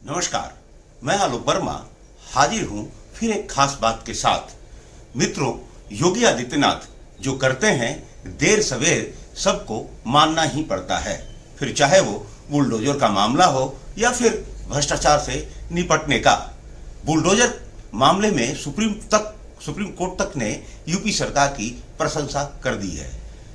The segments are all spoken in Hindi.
नमस्कार, मैं आलोक वर्मा हाजिर हूं फिर एक खास बात के साथ। मित्रों, योगी आदित्यनाथ जो करते हैं देर सवेर सबको मानना ही पड़ता है, फिर चाहे वो बुलडोजर का मामला हो या फिर भ्रष्टाचार से निपटने का। बुलडोजर मामले में सुप्रीम कोर्ट तक ने यूपी सरकार की प्रशंसा कर दी है।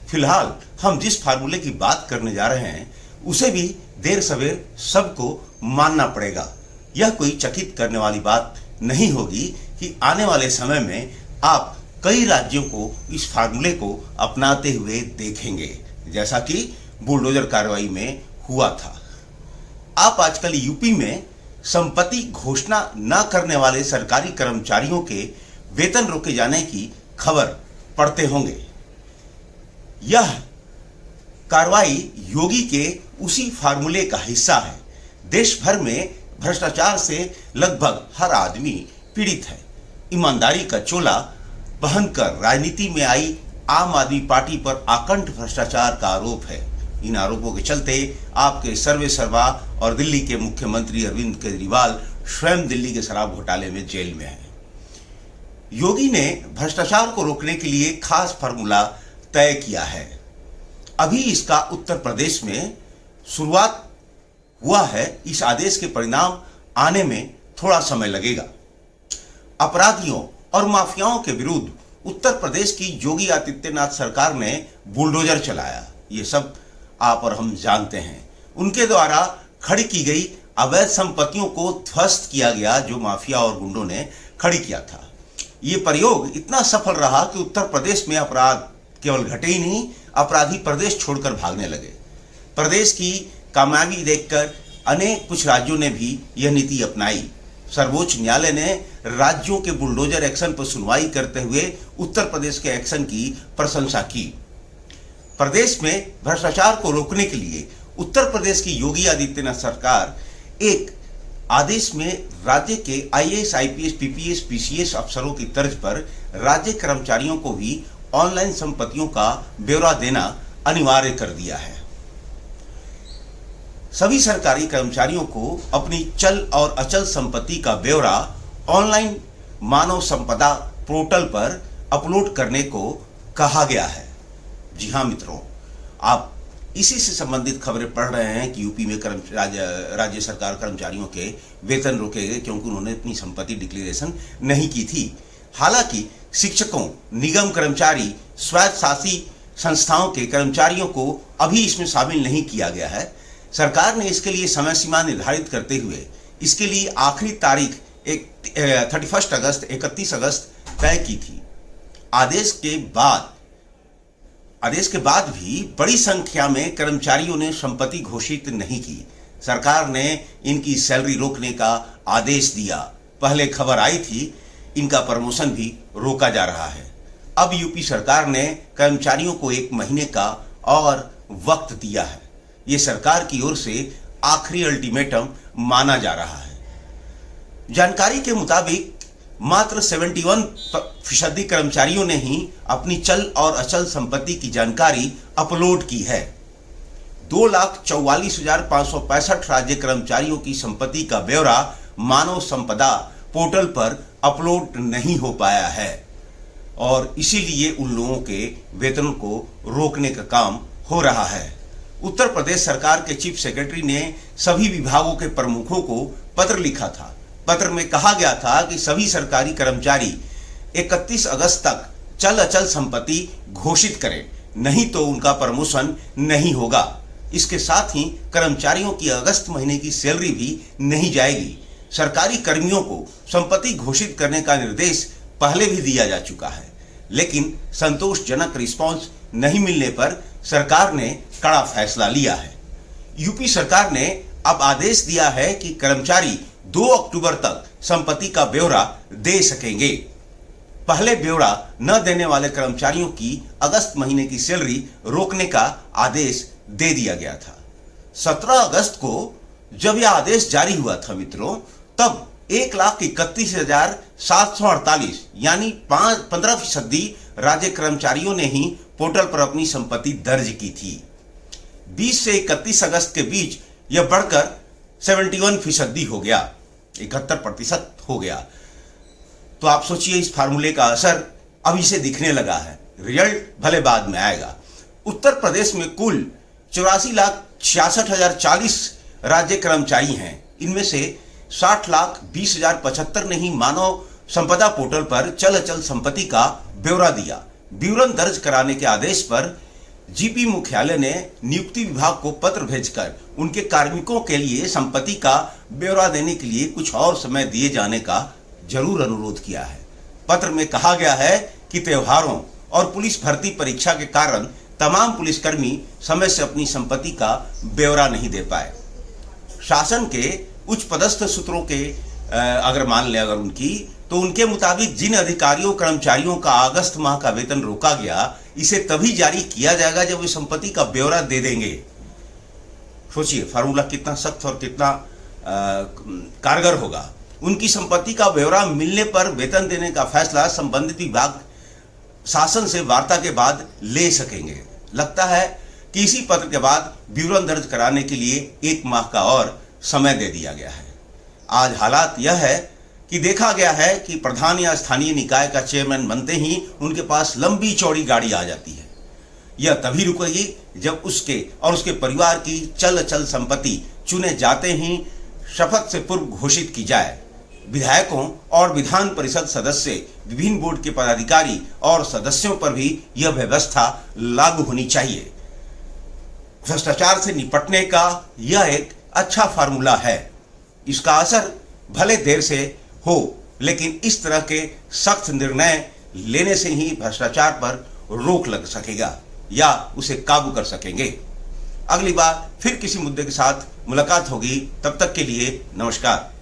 फिलहाल हम जिस फार्मूले की बात करने जा रहे हैं उसे भी देर सवेर सबको मानना पड़ेगा। यह कोई चकित करने वाली बात नहीं होगी कि आने वाले समय में आप कई राज्यों को इस फार्मूले को अपनाते हुए देखेंगे, जैसा कि बुलडोजर कार्रवाई में हुआ था। आप आजकल यूपी में संपत्ति घोषणा न करने वाले सरकारी कर्मचारियों के वेतन रोके जाने की खबर पढ़ते होंगे। यह कार्रवाई योगी के उसी फार्मूले का हिस्सा है। देश भर में भ्रष्टाचार से लगभग हर आदमी पीड़ित है। ईमानदारी का चोला पहनकर राजनीति में आई आम आदमी पार्टी पर आकंठ भ्रष्टाचार का आरोप है। इन आरोपों के चलते आपके सर्वे सर्वा और दिल्ली के मुख्यमंत्री अरविंद केजरीवाल स्वयं दिल्ली के शराब घोटाले में जेल में हैं। योगी ने भ्रष्टाचार को रोकने के लिए खास फार्मूला तय किया है। अभी इसका उत्तर प्रदेश में शुरुआत हुआ है। इस आदेश के परिणाम आने में थोड़ा समय लगेगा। अपराधियों और माफियाओं के विरुद्ध उत्तर प्रदेश की योगी आदित्यनाथ सरकार ने बुलडोजर चलाया। ये सब आप और हम जानते हैं। उनके द्वारा खड़ी की गई अवैध संपत्तियों को ध्वस्त किया गया, जो माफिया और गुंडों ने खड़ी किया था। ये प्रयोग इतना सफल रहा कि उत्तर प्रदेश में अपराध केवल घटे ही नहीं, अपराधी प्रदेश छोड़कर भागने लगे। प्रदेश की कामयाबी देखकर कुछ राज्यों ने भी यह नीति अपनाई। सर्वोच्च न्यायालय ने राज्यों के बुलडोजर एक्शन पर सुनवाई करते हुए उत्तर प्रदेश के एक्शन की प्रशंसा की। प्रदेश में भ्रष्टाचार को रोकने के लिए उत्तर प्रदेश की योगी आदित्यनाथ सरकार एक आदेश में राज्य के आईएएस, आईपीएस, पीपीएस, पीसीएस अफसरों की तर्ज पर राज्य कर्मचारियों को भी ऑनलाइन संपत्तियों का ब्यौरा देना अनिवार्य कर दिया है। सभी सरकारी कर्मचारियों को अपनी चल और अचल संपत्ति का ब्यौरा ऑनलाइन मानव संपदा पोर्टल पर अपलोड करने को कहा गया है। जी हाँ मित्रों, आप इसी से संबंधित खबरें पढ़ रहे हैं कि यूपी में राज्य सरकार कर्मचारियों के वेतन रोके गए क्योंकि उन्होंने अपनी संपत्ति डिक्लेरेशन नहीं की थी। हालांकि शिक्षकों, निगम कर्मचारी, स्वायत्त शासी संस्थाओं के कर्मचारियों को अभी इसमें शामिल नहीं किया गया है। सरकार ने इसके लिए समय सीमा निर्धारित करते हुए इसके लिए आखिरी तारीख 31 अगस्त तय की थी। आदेश के बाद भी बड़ी संख्या में कर्मचारियों ने संपत्ति घोषित नहीं की। सरकार ने इनकी सैलरी रोकने का आदेश दिया। पहले खबर आई थी इनका प्रमोशन भी रोका जा रहा है। अब यूपी सरकार ने कर्मचारियों को 1 महीने का और वक्त दिया है। ये सरकार की ओर से आखिरी अल्टीमेटम माना जा रहा है। जानकारी के मुताबिक मात्र 71% कर्मचारियों ने ही अपनी चल और अचल संपत्ति की जानकारी अपलोड की है। 2,44,565 राज्य कर्मचारियों की संपत्ति का ब्यौरा मानव संपदा पोर्टल पर अपलोड नहीं हो पाया है और इसीलिए उन लोगों के वेतन को रोकने का काम हो रहा है। उत्तर प्रदेश सरकार के चीफ सेक्रेटरी ने सभी विभागों के प्रमुखों को पत्र लिखा था। पत्र में कहा गया था कि सभी सरकारी कर्मचारी 31 अगस्त तक चल अचल संपत्ति घोषित करें, नहीं तो उनका प्रमोशन नहीं होगा। इसके साथ ही कर्मचारियों की अगस्त महीने की सैलरी भी नहीं जाएगी। सरकारी कर्मियों को संपत्ति घोषित करने का निर्देश पहले भी दिया जा चुका है, लेकिन संतोषजनक रिस्पांस नहीं मिलने पर सरकार ने कड़ा फैसला लिया है। यूपी सरकार ने अब आदेश दिया है कि कर्मचारी 2 अक्टूबर तक संपत्ति का ब्यौरा दे सकेंगे। पहले ब्यौरा न देने वाले कर्मचारियों की अगस्त महीने की सैलरी रोकने का आदेश दे दिया गया था। 17 अगस्त को जब यह आदेश जारी हुआ था मित्रों, तब 1,31,748 यानी 15% राज्य कर्मचारियों ने ही पोर्टल पर अपनी संपत्ति दर्ज की थी। 20 से 31 अगस्त के बीच यह बढ़कर 71% हो गया, 71% हो गया। तो आप सोचिए इस फार्मूले का असर अभी से दिखने लगा है, रिजल्ट भले बाद में आएगा। उत्तर प्रदेश में कुल 84,66,040 राज्य कर्मचारी हैं। इनमें से 60,20,075 ने ही मानव संपदा पोर्टल पर चल अचल संपत्ति का ब्यौरा दिया। विवरण दर्ज कराने के आदेश पर जीपी मुख्यालय ने नियुक्ति विभाग को पत्र भेजकर उनके कार्मिकों के लिए संपत्ति का ब्यौरा देने के लिए कुछ और समय दिए जाने का जरूर अनुरोध किया है। पत्र में कहा गया है कि त्योहारों और पुलिस भर्ती परीक्षा के कारण तमाम पुलिसकर्मी समय से अपनी संपत्ति का ब्यौरा नहीं दे पाए। शासन के उच्च पदस्थ सूत्रों के अगर मान लें अगर उनकी, तो उनके मुताबिक जिन अधिकारियों कर्मचारियों का अगस्त माह का वेतन रोका गया, इसे तभी जारी किया जाएगा जब वे संपत्ति का ब्यौरा दे देंगे। सोचिए फार्मूला कितना सख्त और कितना कारगर होगा। उनकी संपत्ति का ब्यौरा मिलने पर वेतन देने का फैसला संबंधित विभाग शासन से वार्ता के बाद ले सकेंगे। लगता है कि इसी पत्र के बाद विवरण दर्ज कराने के लिए 1 माह का और समय दे दिया गया है। आज हालात यह है कि देखा गया है कि प्रधान या स्थानीय निकाय का चेयरमैन बनते ही उनके पास लंबी चौड़ी गाड़ी आ जाती है। यह तभी रुकेगी जब उसके और उसके परिवार की चल अचल संपत्ति चुने जाते ही शपथ से पूर्व घोषित की जाए। विधायकों और विधान परिषद सदस्य, विभिन्न बोर्ड के पदाधिकारी और सदस्यों पर भी यह व्यवस्था लागू होनी चाहिए। भ्रष्टाचार से निपटने का यह एक अच्छा फार्मूला है। इसका असर भले देर से हो, लेकिन इस तरह के सख्त निर्णय लेने से ही भ्रष्टाचार पर रोक लग सकेगा या उसे काबू कर सकेंगे। अगली बार फिर किसी मुद्दे के साथ मुलाकात होगी। तब तक के लिए नमस्कार।